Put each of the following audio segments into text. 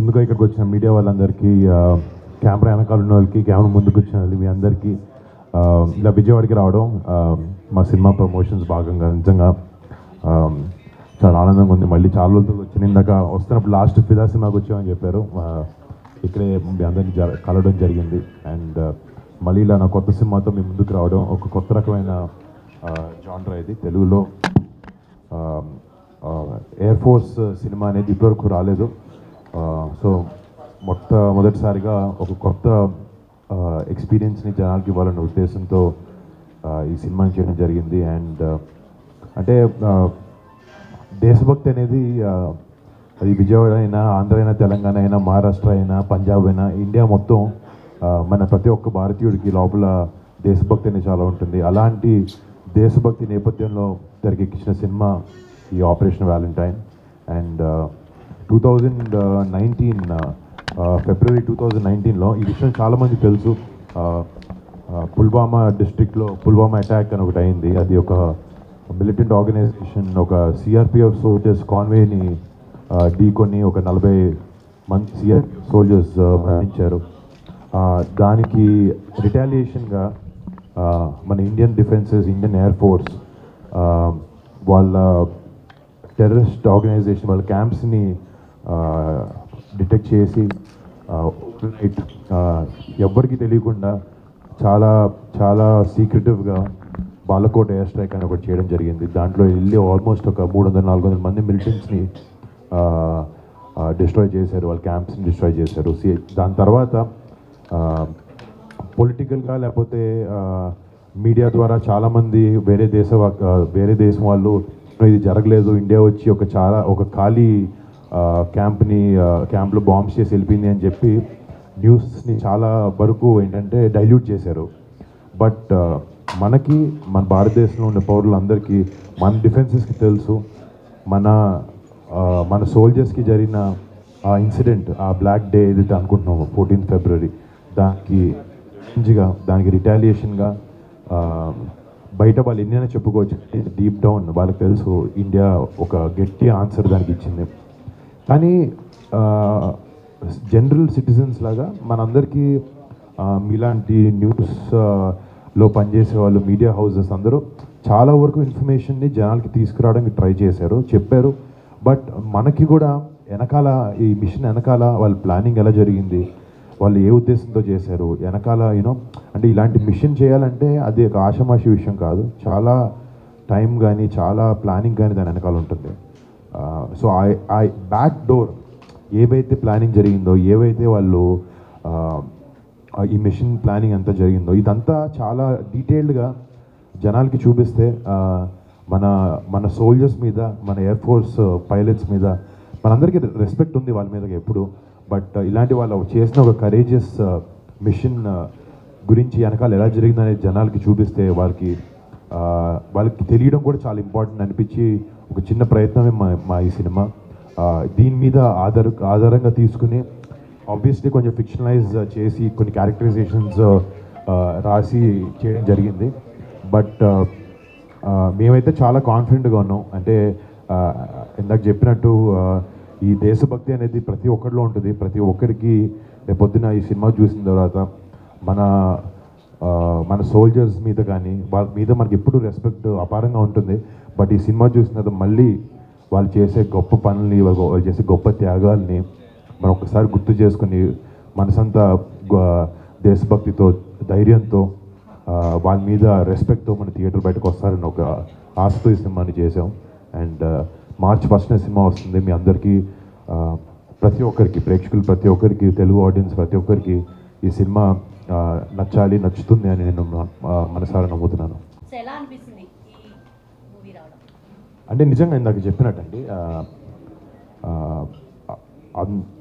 ముందుగా ఇక్కడికి వచ్చిన మీడియా వాళ్ళందరికీ, కెమెరా వెనకాల ఉన్న వాళ్ళకి, కెమెరా ముందుకు వచ్చిన వాళ్ళు, మీ అందరికీ ఇలా విజయవాడకి రావడం మా సినిమా ప్రమోషన్స్ భాగంగా నిజంగా చాలా ఆనందంగా ఉంది. మళ్ళీ చాలా రోజులు వచ్చిన ఇందాక వస్తున్నప్పుడు లాస్ట్ ఫిదా సినిమాకి వచ్చామని చెప్పారు. ఇక్కడే మీ అందరినీ కలవడం జరిగింది. అండ్ మళ్ళీ ఇలా నా కొత్త సినిమాతో మీ ముందుకు రావడం ఒక కొత్త రకమైన జానర్ ఇది. తెలుగులో ఎయిర్ ఫోర్స్ సినిమా అనేది ఇప్పటివరకు రాలేదు. సో మొదటిసారిగా ఒక కొత్త ఎక్స్పీరియన్స్ని జనాలకి ఇవ్వాలన్న ఉద్దేశంతో ఈ సినిమాని చేయడం జరిగింది. అండ్ అంటే దేశభక్తి అనేది అది విజయవాడ అయినా, ఆంధ్ర అయినా, తెలంగాణ అయినా, మహారాష్ట్ర అయినా, పంజాబ్ అయినా, ఇండియా మొత్తం మన ప్రతి ఒక్క భారతీయుడికి లోపల దేశభక్తి అనేది చాలా ఉంటుంది. అలాంటి దేశభక్తి నేపథ్యంలో తెరకెక్కించిన సినిమా ఈ ఆపరేషన్ వ్యాలంటైన్. అండ్ 2019 ఫిబ్రవరి 2019లో ఈ విషయం చాలామంది తెలుసు. పుల్వామా డిస్ట్రిక్ట్లో పుల్వామా అటాక్ అని ఒకటి అయింది. అది ఒక మిలిటెంట్ ఆర్గనైజేషన్, ఒక సిఆర్పిఎఫ్ సోల్జర్స్ కాన్వేని ఢీకొని ఒక 40 మంది సిఆర్పిఎఫ్ సోల్జర్స్ మరణించారు. దానికి రిటాలియేషన్గా మన Indian defences, Indian air force వాళ్ళ టెర్రరిస్ట్ ఆర్గనైజేషన్ వాళ్ళ క్యాంప్స్ని డిటెక్ట్ చేసి ఎవ్వరికి తెలియకుండా చాలా చాలా సీక్రెటివ్గా బాలకోట ఎయిర్ స్ట్రైక్ అని ఒకటి చేయడం జరిగింది. దాంట్లో వెళ్ళి ఆల్మోస్ట్ ఒక 300-400 మంది మిలిటెంట్స్ని డిస్ట్రాయ్ చేశారు, వాళ్ళ క్యాంప్స్ని డిస్ట్రాయ్ చేశారు. దాని తర్వాత పొలిటికల్గా లేకపోతే మీడియా ద్వారా చాలామంది వేరే దేశం వాళ్ళు ఇది జరగలేదు, ఇండియా వచ్చి ఒక ఖాళీ క్యాంప్లో బాంబ్స్ చేసి వెళ్ళిపోయింది అని చెప్పి న్యూస్ని చాలా వరకు ఏంటంటే డైల్యూట్ చేశారు. బట్ మన భారతదేశంలో ఉండే పౌరులందరికీ, మన డిఫెన్సెస్కి తెలుసు, మన సోల్జర్స్కి జరిగిన ఆ ఇన్సిడెంట్, ఆ బ్లాక్ డే ఏదైతే అనుకుంటున్నాము 14 ఫిబ్రవరి, దానికి రిటాలియేషన్గా బయట వాళ్ళు ఎన్నైనా చెప్పుకోవచ్చు, డీప్ డౌన్ వాళ్ళకి తెలుసు ఇండియా ఒక గట్టి ఆన్సర్ దానికి ఇచ్చింది. కానీ జనరల్ సిటిజన్స్ లాగా మనందరికీ మీలాంటి న్యూస్లో పనిచేసే వాళ్ళు, మీడియా హౌసెస్ అందరూ చాలా వరకు ఇన్ఫర్మేషన్ని జనాలకి తీసుకురావడానికి ట్రై చేశారు, చెప్పారు. బట్ మనకి కూడా వెనకాల ఈ మిషన్ వెనకాల వాళ్ళ ప్లానింగ్ ఎలా జరిగింది, వాళ్ళు ఏ ఉద్దేశంతో చేశారు, వెనకాల అంటే ఇలాంటి మిషన్ చేయాలంటే అది ఒక ఆషామాషి విషయం కాదు. చాలా టైం కానీ, చాలా ప్లానింగ్ కానీ దాని వెనకాల ఉంటుంది. సో ఆ బ్యాక్ డోర్ ఏవైతే ప్లానింగ్ జరిగిందో, ఏవైతే వాళ్ళు ఈ మిషన్ ప్లానింగ్ అంతా జరిగిందో, ఇదంతా చాలా డీటెయిల్డ్గా జనాలకి చూపిస్తే మన సోల్జర్స్ మీద, మన ఎయిర్ ఫోర్స్ పైలట్స్ మీద మనందరికీ రెస్పెక్ట్ ఉంది వాళ్ళ మీద ఎప్పుడు. బట్ ఇలాంటి వాళ్ళు చేసిన ఒక కరేజియస్ మిషన్ గురించి వెనకాల ఎలా జరిగిందనేది జనాలకి చూపిస్తే వాళ్ళకి తెలియడం కూడా చాలా ఇంపార్టెంట్ అనిపించి ఒక చిన్న ప్రయత్నమే మా ఈ సినిమా. దీని మీద ఆధారంగా తీసుకుని ఆబ్వియస్లీ కొంచెం ఫిక్షనలైజ్ చేసి కొన్ని క్యారెక్టరైజేషన్స్ రాసి చేయడం జరిగింది. బట్ మేమైతే చాలా కాన్ఫిడెంట్గా ఉన్నాం. అంటే ఇందాక చెప్పినట్టు ఈ దేశభక్తి అనేది ప్రతి ఒక్కరిలో ఉంటుంది. ప్రతి ఒక్కరికి రేపొద్దున ఈ సినిమా చూసిన తర్వాత మన సోల్జర్స్ మీద కానీ వాళ్ళ మీద మనకి ఎప్పుడు రెస్పెక్ట్ అపారంగా ఉంటుంది. బట్ ఈ సినిమా చూసిన తర్వాత మళ్ళీ వాళ్ళు చేసే గొప్ప పనుల్ని, వాళ్ళు చేసే గొప్ప త్యాగాల్ని మనం ఒకసారి గుర్తు చేసుకుని మనసంతా దేశభక్తితో, ధైర్యంతో, వాళ్ళ మీద రెస్పెక్ట్తో మన థియేటర్ బయటకు వస్తారని ఒక ఆశతో ఈ సినిమాని చేసాం. అండ్ మార్చ్ 1న సినిమా వస్తుంది. మీ అందరికీ, ప్రతి ఒక్కరికి, ప్రేక్షకులు ప్రతి ఒక్కరికి, తెలుగు ఆడియన్స్ ప్రతి ఒక్కరికి ఈ సినిమా నచ్చుతుంది అని నేను మనసారా నమ్ముతున్నాను. అంటే నిజంగా ఇందాక చెప్పినట్టండి,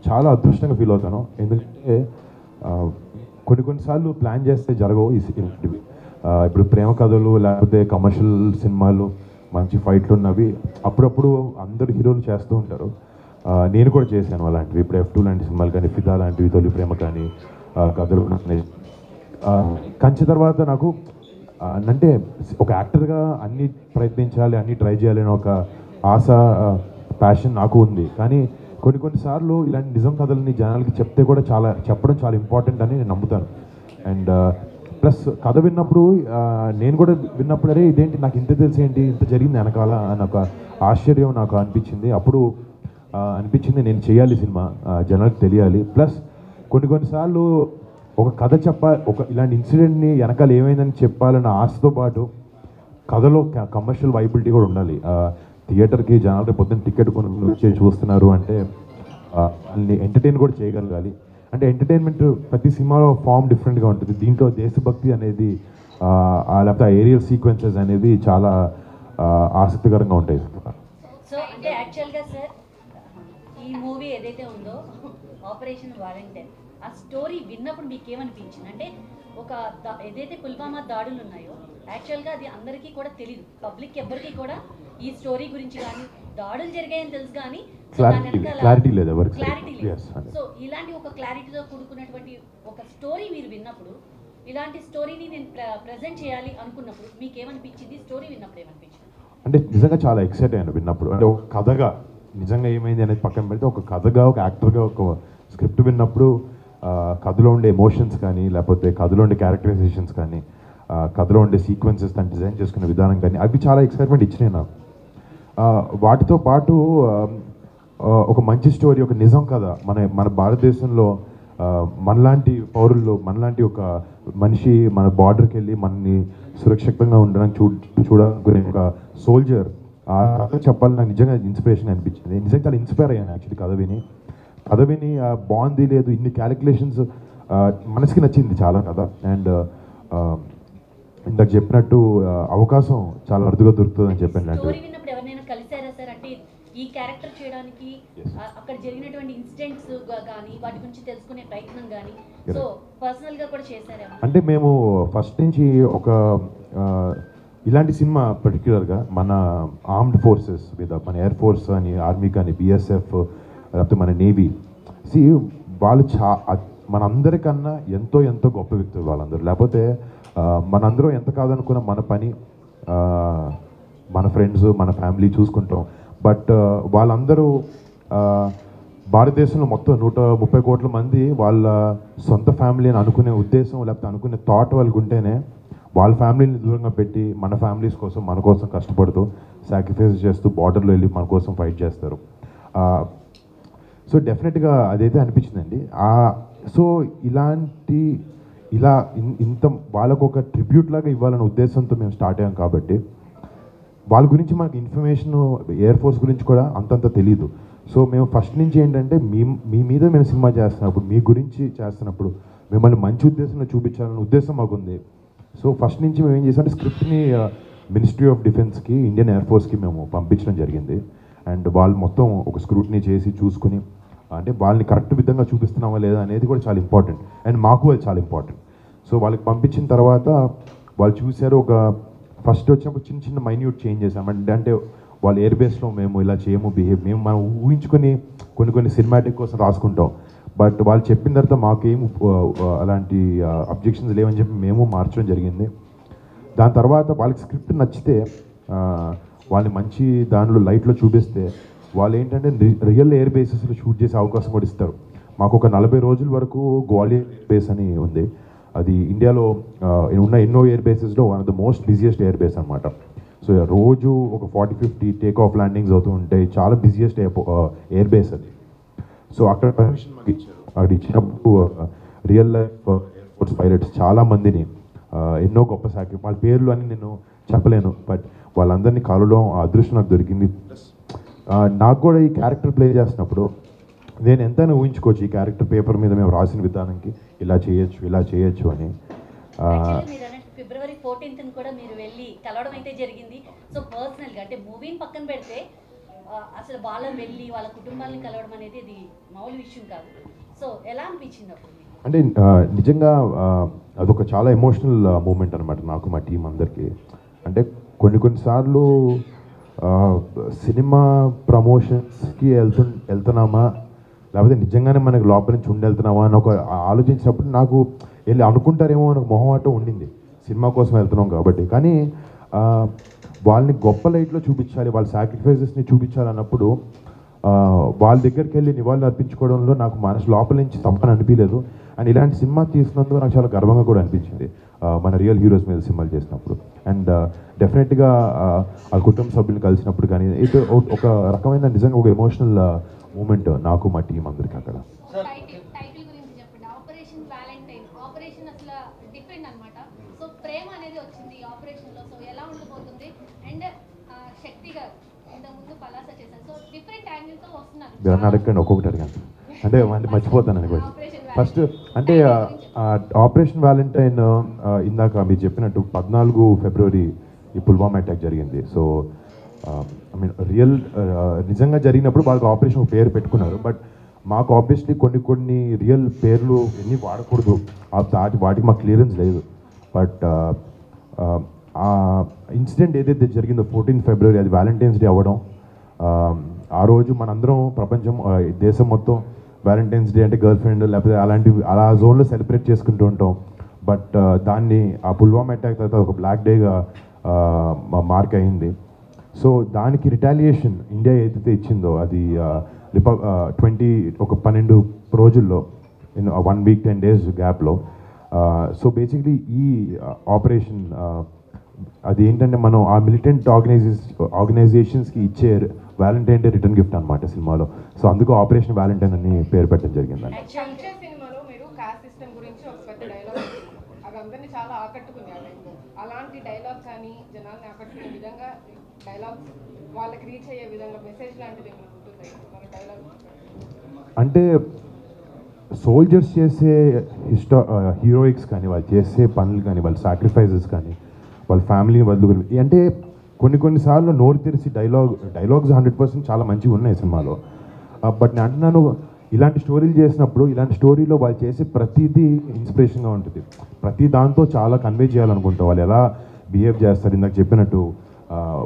చాలా అదృష్టంగా ఫీల్ అవుతాను. ఎందుకంటే కొన్నిసార్లు ప్లాన్ చేస్తే జరగవు ఇలాంటివి. ఇప్పుడు ప్రేమ కథలు లేకపోతే కమర్షియల్ సినిమాలు, మంచి ఫైట్లు ఉన్నవి అప్పుడప్పుడు అందరు హీరోలు చేస్తూ ఉంటారు. నేను కూడా చేశాను అలాంటివి. ఇప్పుడు F2 లాంటి సినిమాలు కానీ, ఫిదా లాంటివి, తొలి ప్రేమ కానీ, కథలు. కంచె తర్వాత నాకు అంటే ఒక యాక్టర్గా అన్నీ ప్రయత్నించాలి, అన్నీ ట్రై చేయాలని ఒక ఆశ, ప్యాషన్ నాకు ఉంది. కానీ కొన్నిసార్లు ఇలాంటి నిజం కథలని జనాలకి చెప్తే కూడా చెప్పడం చాలా ఇంపార్టెంట్ అని నేను నమ్ముతాను. అండ్ ప్లస్ కథ విన్నప్పుడు నేను కూడా విన్నప్పుడు అరే ఇదేంటి నాకు ఇంత తెలిసి ఏంటి ఇంత జరిగింది వెనకాల అని ఒక ఆశ్చర్యం నాకు అనిపించింది. అప్పుడు అనిపించింది నేను చేయాలి సినిమా, జనాలకు తెలియాలి. ప్లస్ కొన్నిసార్లు ఒక కథ ఇలాంటి ఇన్సిడెంట్ని వెనకాల ఏమైందని చెప్పాలన్న ఆశతో పాటు కథలో కమర్షియల్ వైబిలిటీ కూడా ఉండాలి. థియేటర్కి జనాలు పొద్దున్న టికెట్ వచ్చి చూస్తున్నారు అంటే వాళ్ళని ఎంటర్టైన్ కూడా చేయగలగాలి. అంటే ఎంటర్టైన్మెంట్ ప్రతి సినిమాలో ఫామ్ డిఫరెంట్గా ఉంటుంది. దీంట్లో దేశభక్తి అనేది లేకపోతే ఏరియల్ సీక్వెన్సెస్ అనేది చాలా ఆసక్తికరంగా ఉంటాయి. సో అంటే యాక్చువల్గా సార్ ఈ మూవీ ఏదైతే ఉందో ఆపరేషన్ వాలంటీర్, ఆ స్టోరీ విన్నప్పుడు మీకు ఏమనిపించింది? అంటే ఒక ఏదైతే పుల్వామా దాడులు ఉన్నాయో యాక్చువల్గా అది అందరికీ కూడా తెలియదు, పబ్లిక్ ఎవ్వరికి కూడా ఈ స్టోరీ గురించి కానీ దాడులు జరిగాయని తెలుసు కానీ క్లారిటీ లేదు. సో ఇలాంటి ఒక క్లారిటీతో కూడుకున్నటువంటి ఒక స్టోరీ మీరు విన్నప్పుడు, ఇలాంటి స్టోరీని నేను ప్రజెంట్ చేయాలి అనుకున్నప్పుడు మీకు ఏమనిపించింది? స్టోరీ విన్నప్పుడు ఏమనిపించింది? అంటే నిజంగా చాలా ఎక్సైట్ అయ్యాను విన్నప్పుడు. అంటే ఒక కథగా నిజంగా ఏమైంది అనేది పక్కన పెడితే ఒక కథగా ఒక యాక్టర్గా ఒక స్క్రిప్ట్ విన్నప్పుడు కథలో ఉండే ఎమోషన్స్ కానీ లేకపోతే కథలో ఉండే క్యారెక్టరైజేషన్స్ కానీ కథలో ఉండే సీక్వెన్సెస్ దాన్ని డిజైన్ చేసుకునే విధానం కానీ అవి చాలా ఎక్సైట్మెంట్ ఇచ్చినాయి నాకు. వాటితో పాటు ఒక మంచి స్టోరీ, ఒక నిజం కథ, మన భారతదేశంలో మనలాంటి పౌరుల్లో మనలాంటి ఒక మనిషి మన బార్డర్కి వెళ్ళి మనని సురక్షితంగా ఉండడానికి చూడాలనుకునే ఒక సోల్జర్ ఆ కథ చెప్పాలని నాకు నిజంగా ఇన్స్పిరేషన్ అనిపించింది. నిజంగా చాలా ఇన్స్పైర్ అయ్యాను యాక్చువల్లీ కథ విని బాగుంది లేదు ఇన్ని క్యాలిక్యులేషన్స్ మనసుకి నచ్చింది చాలా కథ. అండ్ ఇందాక చెప్పినట్టు అవకాశం చాలా అరుదుగా దొరుకుతుందని చెప్పాను. ఈ క్యారెక్టర్ చేయడానికి అక్కడ జరిగినటువంటి ఇన్సిడెంట్స్ కానీ వాటి గురించి తెలుసుకునే ప్రయత్నం కానీ సో పర్సనల్ గా కూడా చేశారా? అంటే మేము ఫస్ట్ నుంచి ఒక ఇలాంటి సినిమా పర్టిక్యులర్గా మన ఆర్మ్డ్ ఫోర్సెస్ మీద, మన ఎయిర్ ఫోర్స్ అని, ఆర్మీ కానీ, బిఎస్ఎఫ్ లేకపోతే మన నేవీ, వాళ్ళు మనందరికన్నా ఎంతో గొప్ప వ్యక్తులు వాళ్ళందరూ. లేకపోతే మనందరం ఎంత కాదనుకున్న మన పని, మన ఫ్రెండ్స్, మన ఫ్యామిలీ చూసుకుంటాం. బట్ వాళ్ళందరూ భారతదేశంలో మొత్తం 130 కోట్ల మంది వాళ్ళ సొంత ఫ్యామిలీ అని అనుకునే ఉద్దేశం లేకపోతే అనుకునే థాట్ వాళ్ళకు ఉంటేనే వాళ్ళ ఫ్యామిలీని దూరంగా పెట్టి మన ఫ్యామిలీస్ కోసం మన కోసం కష్టపడుతూ సాక్రిఫైస్ చేస్తూ బార్డర్లో వెళ్ళి మన కోసం ఫైట్ చేస్తారు. సో డెఫినెట్గా అదైతే అనిపించిందండి. సో ఇంత వాళ్ళకు ఒక ట్రిబ్యూట్ లాగా ఇవ్వాలనే ఉద్దేశంతో మేము స్టార్ట్ అయ్యాం కాబట్టి వాళ్ళ గురించి మనకు ఇన్ఫర్మేషన్ ఎయిర్ ఫోర్స్ గురించి కూడా అంతంత తెలీదు. సో మేము ఫస్ట్ నుంచి ఏంటంటే మీ మీద మేము సినిమా చేస్తున్నప్పుడు, మీ గురించి చేస్తున్నప్పుడు మిమ్మల్ని మంచి ఉద్దేశంలో చూపించాలనే ఉద్దేశం మాకుంది. సో ఫస్ట్ నుంచి మేము ఏం చేసామంటే స్క్రిప్ట్ని మినిస్ట్రీ ఆఫ్ డిఫెన్స్కి, ఇండియన్ ఎయిర్ ఫోర్స్కి మేము పంపించడం జరిగింది. అండ్ వాళ్ళు మొత్తం ఒక స్క్రూటినీ చేసి చూసుకుని అంటే వాళ్ళని కరెక్ట్ విధంగా చూపిస్తున్నామా లేదా అనేది కూడా చాలా ఇంపార్టెంట్. అండ్ మాకు అది చాలా ఇంపార్టెంట్. సో వాళ్ళకి పంపించిన తర్వాత వాళ్ళు చూశారు. ఒక ఫస్ట్ వచ్చినప్పుడు చిన్న మైన్యూట్ చేంజ్ చేసాం. అంటే వాళ్ళ ఎయిర్ బేస్లో మేము ఇలా చేయము మనం ఊహించుకొని కొన్ని సినిమాటిక్ కోసం రాసుకుంటాం. బట్ వాళ్ళు చెప్పిన తర్వాత మాకేం అలాంటి అబ్జెక్షన్స్ లేవని చెప్పి మేము మార్చడం జరిగింది. దాని తర్వాత వాళ్ళకి స్క్రిప్ట్ నచ్చితే వాళ్ళని మంచి దానిలో లైట్లో చూపిస్తే వాళ్ళు ఏంటంటే రియల్ ఎయిర్ బేసెస్లో షూట్ చేసే అవకాశం కూడా ఇస్తారు. మాకు ఒక 40 రోజుల వరకు గ్వాలియర్ బేస్ అని ఉంది. అది ఇండియాలో ఉన్న ఎన్నో ఎయిర్ బేసెస్లో one of the most busiest air base అనమాట. సో రోజు ఒక 40-50 టేక్ ఆఫ్ ల్యాండింగ్స్ అవుతూ ఉంటాయి. చాలా బిజియెస్ట్ ఎయిర్ బేస్ అది. సో అక్కడ పర్మిషన్ అక్కడ ఇచ్చినప్పుడు real life air force pilots చాలామందిని ఎన్నో గొప్ప వాళ్ళ పేర్లు అని నేను చెప్పలేను, బట్ వాళ్ళందరినీ కలవడం ఆ అదృష్టం నాకు దొరికింది. నాకు కూడా ఈ క్యారెక్టర్ ప్లే చేసినప్పుడు నేను ఎంతైనా ఊహించుకోవచ్చు ఈ క్యారెక్టర్ పేపర్ మీద మేము రాసిన విధానానికి ఇలా చేయొచ్చు అని. ఫిబ్రవరి 14th కూడా మీరు వెళ్ళి కలవడం అయితే జరిగింది. సో పర్సనల్గా అంటే మూవీని పక్కన పెడితే అసలు వాళ్ళని వెళ్ళి వాళ్ళ కుటుంబాలను కలవడం అనేది ఇది మామూలు విషయం కాదు. సో ఎలా అనిపించింది అప్పుడు? అంటే నిజంగా అదొక చాలా ఎమోషనల్ మూమెంట్ అనమాట నాకు, మా టీం అందరికీ. అంటే కొన్నిసార్లు సినిమా ప్రమోషన్స్కి వెళ్తున్నామా లేకపోతే నిజంగానే మనకి లోపల నుంచి వెళ్తున్నామా అని ఒక ఆలోచించినప్పుడు నాకు వెళ్ళి అనుకుంటారేమో అని ఒక మొహమాటం ఉండింది. సినిమా కోసం వెళ్తున్నాం కాబట్టి. కానీ వాళ్ళని గొప్ప లైట్లో చూపించాలి, వాళ్ళ సాక్రిఫైసెస్ని చూపించాలన్నప్పుడు వాళ్ళ దగ్గరికి వెళ్ళి నివాళులు అర్పించుకోవడంలో నాకు మనసు లోపల నుంచి తప్పని అనిపించలేదు. అండ్ ఇలాంటి సినిమా తీసినందుకు నాకు చాలా గర్వంగా కూడా అనిపించింది మన రియల్ హీరోస్ మీద సినిమాలు చేసినప్పుడు. అండ్ డెఫినెట్గా ఆ కుటుంబ సభ్యులను కలిసినప్పుడు కానీ ఇది ఒక రకమైన నిజంగా ఒక ఎమోషనల్ మూమెంట్ నాకు మా టీం అందరికి అక్కడ. టైటిల్ గురించి చెప్పండి. Operation Valentine. ఆపరేషన్ అసలు డిఫరెంట్ అన్నమాట. సో ప్రేమ అనేది వచ్చింది ఈ ఆపరేషన్లో. సో ఎలా ఉండబోతుంది? అండ్ శక్తి గారు ఇంతకుముందు పలాస చేశారు. సో డిఫరెంట్ యాంగిల్తో వస్తున్నారు. మీరు అడగండి, ఒక్కొక్కటి అడగండి అంటే మర్చిపోతానని కూడా. ఫస్ట్ అంటే ఆపరేషన్ వ్యాలంటైన్ ఇందాక మీరు చెప్పినట్టు 14 ఫిబ్రవరి ఈ పుల్వామా అటాక్ జరిగింది. సో ఐ మీన్ రియల్ నిజంగా జరిగినప్పుడు వాళ్ళకి ఆపరేషన్ పేరు పెట్టుకున్నారు. బట్ మాకు ఆబ్వియస్లీ కొన్ని రియల్ పేర్లు ఎన్ని వాడకూడదు, వాటికి మాకు క్లియరెన్స్ లేదు. బట్ ఆ ఇన్సిడెంట్ ఏదైతే జరిగిందో 14 ఫిబ్రవరి అది వ్యాలంటైన్స్ డే అవ్వడం, ఆ రోజు మనందరం ప్రపంచం దేశం మొత్తం వ్యాలంటైన్స్ డే అంటే గర్ల్ ఫ్రెండ్ లేకపోతే అలాంటివి అలా జోన్లో సెలబ్రేట్ చేసుకుంటూ ఉంటాం. బట్ దాన్ని ఆ పుల్వామా అటాక్ తర్వాత ఒక బ్లాక్ డేగా మార్క్ అయింది. సో దానికి రిటాలియేషన్ ఇండియా ఏదైతే ఇచ్చిందో అది 12 రోజుల్లో 1 వీక్ 10 డేస్ గ్యాప్లో. సో బేసిక్లీ ఈ ఆపరేషన్ అది ఏంటంటే మనం ఆ మిలిటెంట్ ఆర్గనైజేషన్స్కి ఇచ్చే వ్యాలంటైన్ డే రిటర్న్ గిఫ్ట్ అనమాట సినిమాలో. సో అందుకు ఆపరేషన్ వ్యాలంటైన్ అని పేరు పెట్టడం జరిగిందండి. సినిమాలో మీరు కాస్ట్ సిస్టమ్ గురించి ఒక పెద్ద డైలాగ్ అది అందరినీ చాలా ఆకట్టుకుంది. అలాంటి డైలాగ్ కానీ జనాల్ని ఆకట్టుకునే విధంగా డైలాగ్స్ వాళ్ళకి రీచ్ అయ్యే విధంగా మెసేజ్ లాంటిది ఏమైనా ఉంటుంది మన డైలాగ్? అంటే సోల్జర్స్ చేసే హీరోయిక్స్ కానీ వాళ్ళు చేసే పనులు కానీ వాళ్ళ సాక్రిఫైజెస్ కానీ వాళ్ళ ఫ్యామిలీని వదులుకుని అంటే కొన్నిసార్లు నోరు తెరిచి డైలాగ్స్ 100% చాలా మంచిగా ఉన్నాయి సినిమాలో. బట్ నేను అంటున్నాను ఇలాంటి స్టోరీలు చేసినప్పుడు ఇలాంటి స్టోరీలో వాళ్ళు చేసే ప్రతిదీ ఇన్స్పిరేషన్గా ఉంటుంది. ప్రతి దాంతో చాలా కన్వే చేయాలనుకుంటాం. వాళ్ళు ఎలా బిహేవ్ చేస్తారు, ఇందాక చెప్పినట్టు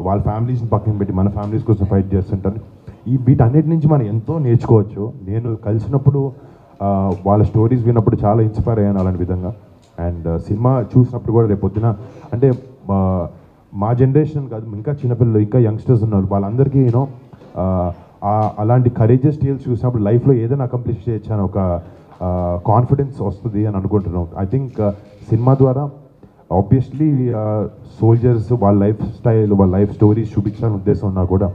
వాళ్ళ ఫ్యామిలీస్ని పక్కన పెట్టి మన ఫ్యామిలీస్ కోసం ఫైట్ చేస్తుంటారు. వీటన్నిటి నుంచి మనం ఎంతో నేర్చుకోవచ్చు. నేను కలిసినప్పుడు వాళ్ళ స్టోరీస్ విన్నప్పుడు చాలా ఇన్స్పైర్ అయ్యాను అలాంటి విధంగా. అండ్ సినిమా చూసినప్పుడు కూడా రేపు పొద్దున అంటే మా జనరేషన్ కాదు, ఇంకా చిన్నపిల్లలు ఇంకా యంగ్స్టర్స్ ఉన్నారు, వాళ్ళందరికీ యూనో అలాంటి కరేజియస్ టేల్స్ చూసినప్పుడు లైఫ్లో ఏదైనా అకంప్లిష్ చేయొచ్చు అని ఒక కాన్ఫిడెన్స్ వస్తుంది అని అనుకుంటున్నాం. ఐ థింక్ సినిమా ద్వారా ఆబ్వియస్లీ సోల్జర్స్ వాళ్ళ లైఫ్ స్టైల్ వాళ్ళ లైఫ్ స్టోరీస్ చూపించాలని ఉద్దేశం ఉన్నా కూడా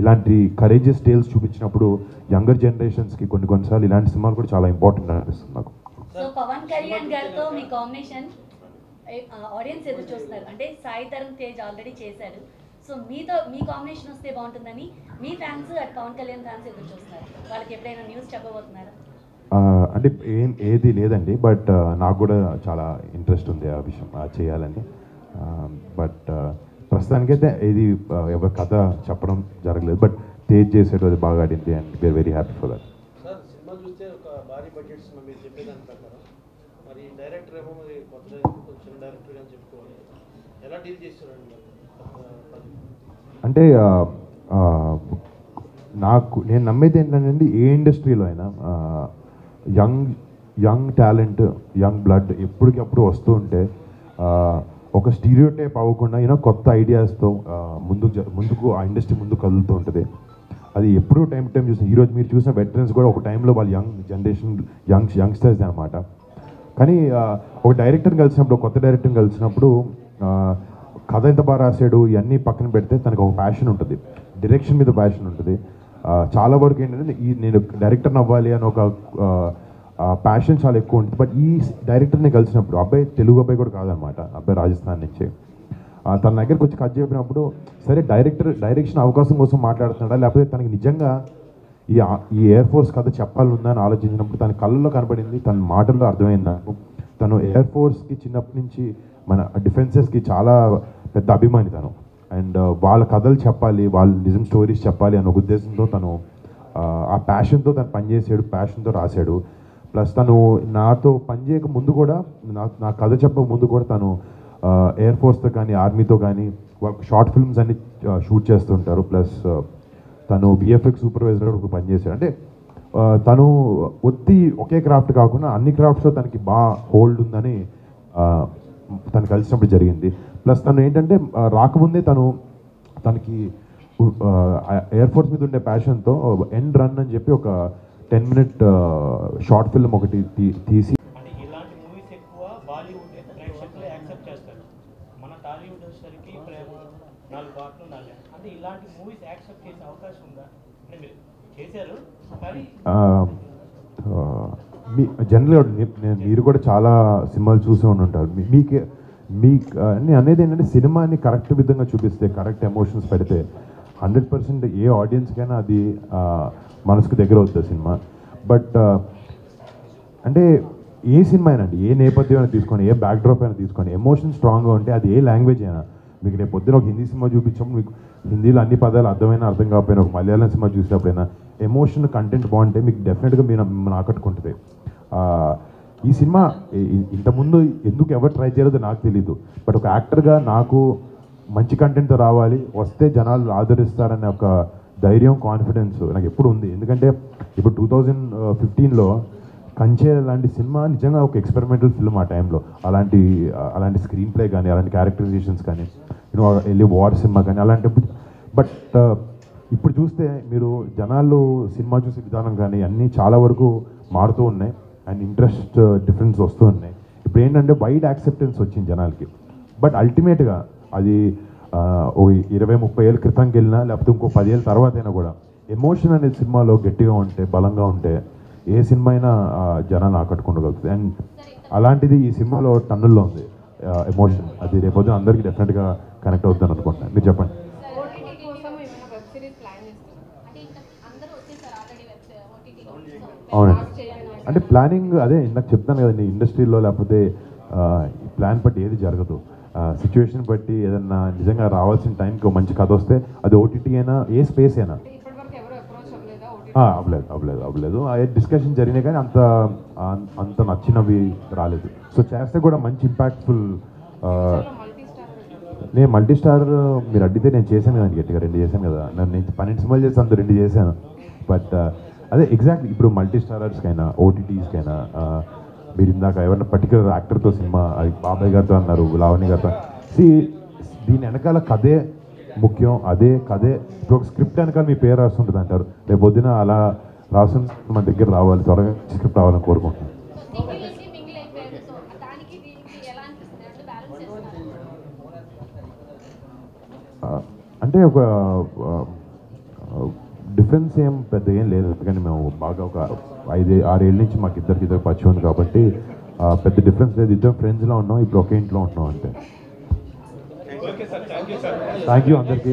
ఇలాంటి కరేజియస్ టేల్స్ చూపించినప్పుడు యంగర్ జనరేషన్స్కి కొన్నిసార్లు ఇలాంటి సినిమాలు కూడా చాలా ఇంపార్టెంట్ అనిపిస్తుంది నాకు. సో పవన్ కళ్యాణ్ గారితో మీ కాంబినేషన్ ఆడియన్స్ ఎదురు చూస్తున్నారు. అంటే సాయి తరుణ్ తేజ్ ఆల్రెడీ చేశారు. సో మీ కాంబినేషన్ వస్తే బాగుంటుందని మీ ఫ్యాన్స్ అటు పవన్ కళ్యాణ్ ఫ్యాన్స్ ఎదురు చూస్తున్నారు. వాళ్ళకి ఎప్పుడైనా న్యూస్ చెప్పబోతున్నారా? అంటే ఏది లేదండి. బట్ నాకు కూడా చాలా ఇంట్రెస్ట్ ఉంది ఆ విషయం చేయాలని. బట్ ప్రస్తుతానికైతే ఏది ఎవరి కథ చెప్పడం జరగలేదు. బట్ తేజ్ చేసేది అది బాగా ఆడింది and we're very happy for that. Sir cinema చూస్తే ఒక భారీ బడ్జెట్ సినిమా మీరు చెప్పేదాని ప్రకారం మరి డైరెక్టర్ ఏమో మరి కొత్త కొంచెం డైరెక్టర్ అని చెప్పుకోవాలి, ఎలా డీల్ చేస్తారండి? అంటే నేను నమ్మేది ఏంటంటే ఏ ఇండస్ట్రీలో అయినా యంగ్ టాలెంట్ యంగ్ బ్లడ్ ఎప్పటికప్పుడు వస్తూ ఉంటే ఒక స్టీరియోటైప్ అవ్వకుండా కొత్త ఐడియాస్తో ముందుకు ఆ ఇండస్ట్రీ ముందుకు కదులుతూ ఉంటుంది. అది ఎప్పుడూ టైం చూసిన ఈరోజు మీరు చూసిన వెటరన్స్ కూడా ఒక టైంలో వాళ్ళు యంగ్ జనరేషన్ యంగ్స్టర్స్ అనమాట. కానీ ఒక డైరెక్టర్ని కలిసినప్పుడు కొత్త డైరెక్టర్ని కలిసినప్పుడు కథ ఎంత బాగా రాశాడు ఇవన్నీ పక్కన పెడితే తనకు ఒక ప్యాషన్ ఉంటుంది, డైరెక్షన్ మీద ప్యాషన్ ఉంటుంది. చాలా వరకు ఏంటంటే నేను డైరెక్టర్ని అవ్వాలి అని ఒక ప్యాషన్ చాలా ఎక్కువ ఉంటుంది. బట్ ఈ డైరెక్టర్ని కలిసినప్పుడు అబ్బాయి తెలుగు అబ్బాయి కూడా కాదనమాట, అబ్బాయి రాజస్థాన్ నుంచి, తన దగ్గరికి వచ్చి కథ చెప్పినప్పుడు సరే డైరెక్షన్ అవకాశం కోసం మాట్లాడుతున్నాడా లేకపోతే తనకి నిజంగా ఈ ఎయిర్ ఫోర్స్ కథ చెప్పాలనుందని ఆలోచించినప్పుడు తన కళ్ళల్లో కనబడింది, తన మాటల్లో అర్థమైంది నాకు. తను ఎయిర్ ఫోర్స్కి చిన్నప్పటి నుంచి మన డిఫెన్సెస్కి చాలా పెద్ద అభిమాని తను. అండ్ వాళ్ళ కథలు చెప్పాలి, వాళ్ళ నిజం స్టోరీస్ చెప్పాలి అన్న ఉద్దేశంతో తను ఆ ప్యాషన్తో తను పనిచేసాడు, ప్యాషన్తో రాశాడు. ప్లస్ తను నాతో పనిచేయక ముందు కూడా నా కథ చెప్పక ముందు కూడా తను ఎయిర్ ఫోర్స్తో కానీ ఆర్మీతో కానీ షార్ట్ ఫిల్మ్స్ అన్ని షూట్ చేస్తుంటారు. ప్లస్ తను విఎఫ్ఎక్స్ సూపర్వైజర్ కూడా పనిచేశాడు. అంటే తను ఒకే క్రాఫ్ట్ కాకుండా అన్ని క్రాఫ్ట్స్లో తనకి బాగా హోల్డ్ ఉందని తను కలిసినప్పుడు జరిగింది. ప్లస్ తను ఏంటంటే రాకముందే తనకి ఎయిర్ ఫోర్స్ మీద ఉండే ప్యాషన్తో ఎండ్ రన్ అని చెప్పి ఒక 10-minute షార్ట్ ఫిల్మ్ ఒకటి తీసి అంటే ఇలాంటి మూవీస్ ఎక్కువ బాలీవుడ్ ప్రేక్షకులు యాక్సెప్ట్ చేస్తారు. మన టాలీవుడ్ వచ్చేసరికి ప్రేమ 4 పాటలు 4 అంటే ఇలాంటి మూవీస్ యాక్సెప్ట్ చేసే అవకాశం ఉందా? అంటే మీరు చేశారు కానీ మీ జనరల్గా మీరు కూడా చాలా సినిమాలు చూసే ఉంటారు. మీకు నేను అనేది ఏంటంటే సినిమాని కరెక్ట్ విధంగా చూపిస్తే, కరెక్ట్ ఎమోషన్స్ పెడితే 100% ఏ ఆడియన్స్కైనా అది మనసుకు దగ్గర అవుతుంది సినిమా. బట్ అంటే ఏ సినిమా అయినా అండి, ఏ నేపథ్యం అయినా తీసుకోండి, ఏ బ్యాక్డ్రాప్ అయినా తీసుకోండి, ఎమోషన్ స్ట్రాంగ్గా ఉంటే అది ఏ లాంగ్వేజ్ అయినా, మీకు రేపు పొద్దున ఒక హిందీ సినిమా చూపించినప్పుడు మీకు హిందీలో అన్ని పదాలు అర్థమైనా అర్థం కాకపోయినా, ఒక మలయాళం సినిమా చూసినప్పుడైనా ఎమోషన్ కంటెంట్ బాగుంటే మీకు డెఫినెట్గా మిమ్మల్ని ఆకట్టుకుంటుంది. ఈ సినిమా ఇంతకుముందు ఎందుకు ఎవరు ట్రై చేయలేదో నాకు తెలీదు. బట్ ఒక యాక్టర్గా నాకు మంచి కంటెంట్తో రావాలి, వస్తే జనాలు ఆదరిస్తారనే ఒక ధైర్యం, కాన్ఫిడెన్స్ నాకు ఎప్పుడు ఉంది. ఎందుకంటే ఇప్పుడు 2015లో కంచే లాంటి సినిమా నిజంగా ఒక ఎక్స్పెరిమెంటల్ ఫిల్మ్. ఆ టైంలో అలాంటి స్క్రీన్ ప్లే కానీ, అలాంటి క్యారెక్టరైజేషన్స్ కానీ, వెళ్ళి వార్ సినిమా కానీ అలాంటి. బట్ ఇప్పుడు చూస్తే మీరు జనాలు సినిమా చూసే విధానం కానీ అన్నీ చాలా వరకు మారుతూ ఉన్నాయి అండ్ ఇంట్రెస్ట్ డిఫరెన్స్ వస్తూ ఉన్నాయి. ఇప్పుడు ఏంటంటే వైడ్ యాక్సెప్టెన్స్ వచ్చింది జనాలకి. బట్ అల్టిమేట్గా అది ఓ 20-30 ఏళ్ళ క్రితంకి వెళ్ళినా లేకపోతే ఇంకో 10 ఏళ్ళ తర్వాత అయినా కూడా ఎమోషన్ అనేది సినిమాలో గట్టిగా ఉంటే, బలంగా ఉంటే ఏ సినిమా అయినా జనాన్ని ఆకట్టుకోగలుగుతుంది. అండ్ అలాంటిది ఈ సినిమాలో టన్నుల్లో ఉంది ఎమోషన్. అది రేపొద్దున అందరికీ డెఫినెట్గా కనెక్ట్ అవుతుందని అనుకుంటున్నాను. మీరు చెప్పండి. ఓటీటీ కోసం ఏమైనా వెబ్ సిరీస్ ప్లాన్ చేస్తున్నారు? అంటే ఇంకా అందరూ వచ్చేసారు ఆల్రెడీ ఓటీటీలో. అవునండి. అంటే ప్లానింగ్ అదే ఇందాక చెప్తాను కదండి, ఇండస్ట్రీలో లేకపోతే ప్లాన్ బట్టి ఏది జరగదు. సిచ్యువేషన్ బట్టి ఏదన్నా నిజంగా రావాల్సిన టైంకి మంచి కథ వస్తే అది ఓటీటీ అయినా, ఏ స్పేస్ అయినా. ఇప్పటివరకు ఎవరు అప్రోచ్ అవ్వలేదా? అవ్వలేదు. ఆ డిస్కషన్ జరిగినాయి కానీ అంత నచ్చినవి రాలేదు. సో చేస్తే కూడా మంచి ఇంపాక్ట్ఫుల్. నేను మల్టీ స్టార్ మీరు అడిగితే నేను చేశాను కదండి, గట్టిగా 2 చేశాను కదా. నేను 12 సినిమాలు చేసి అంత 2 చేశాను. బట్ అదే ఎగ్జాక్ట్లీ ఇప్పుడు మల్టీ స్టారర్స్కైనా, ఓటీటీస్కైనా మీరు ఇందాక ఎవరైనా పర్టికులర్ యాక్టర్తో సినిమా, అది బాబాయ్ గారితో అన్నారు, లావణి గారితో. దీని వెనకాల కథే ముఖ్యం. అదే కథే ఇప్పుడు ఒక స్క్రిప్ట్ వెనకాల మీ పేరు రాస్తుంటుంది అంటారు. రేపు పొద్దున అలా రాసుకుని మన దగ్గర రావాలి, త్వరగా స్క్రిప్ట్ రావాలని కోరుకుంటున్నాను. అంటే ఒక డిఫరెన్స్ పెద్ద ఏం లేదు. ఎందుకంటే మేము బాగా ఒక 5-6 ఏళ్ళ నుంచి మాకు ఇద్దరు పరిచయం ఉంది కాబట్టి పెద్ద డిఫరెన్స్ లేదు. ఇద్దరు ఫ్రెండ్స్లో ఉన్నాం, ఇప్పుడు ఒకే ఇంట్లో ఉంటున్నాం అంతే. థ్యాంక్ యూ అందరికీ.